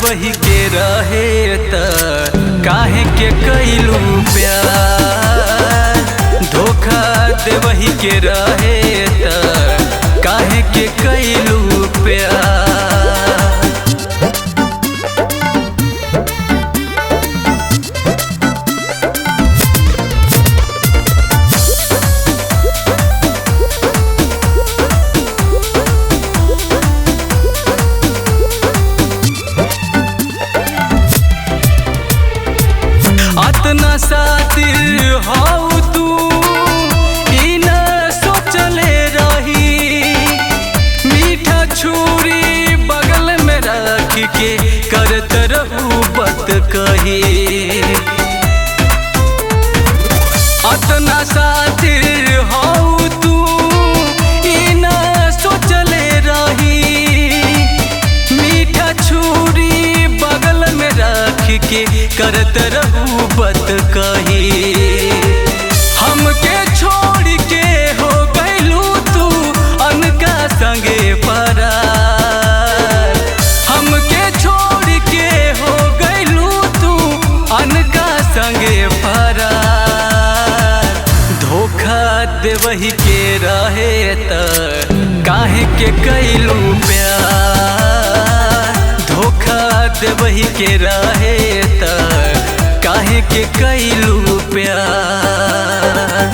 देवही के रहे त काहे के कैलू प्यार। धोखा देवही के रहे त काहे के कैलू प्यार। अतना सातिर हाउ तू ई न सोचले रही। मीठा छुरी बगल में रख के करत रहू बत कही। अतना सातिर हाउ तू ई न सोचले रही। मीठा छुरी बगल में रख के करत रहू बत कही। हमके छोड़ के हो गइलू तू अनका संगे फरार। हमके छोड़ के हो गइलू तू अनका संगे फरार। धोखा देवही के रहे त काहे के कैलू प्यार। धोखा देवही के रहे त काहे के कैलू प्यार।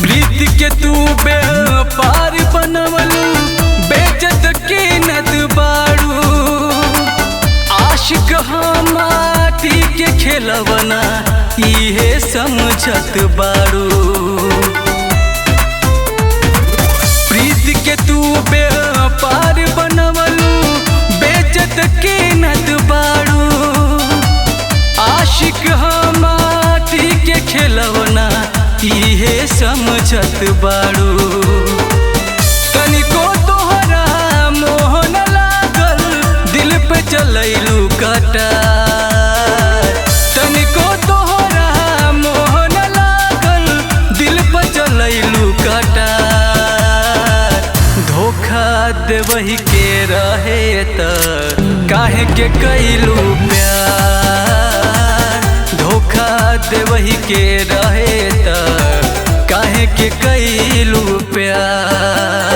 प्रीति के तू व्यापार बनवलू बेइज्जत के नद बाड़ू। आशिक माटी के खेलवना इहे समझत बाड़ू। प्रीति के तू व्यापार बनवलू बेइज्जत के नद बाड़ू। आशिक माटी के खेलवना इहे समझत बाड़ू। तनिको तोहरा मोह न लागल दिल पे चलैलू कटार। तनिको तोहरा मोह न लागल दिल पे चलैलू कटार। धोखा देवही के रहे त काहे के कैलू प्यार। धोखा देवही के रहे त काहे के कैलू प्यार।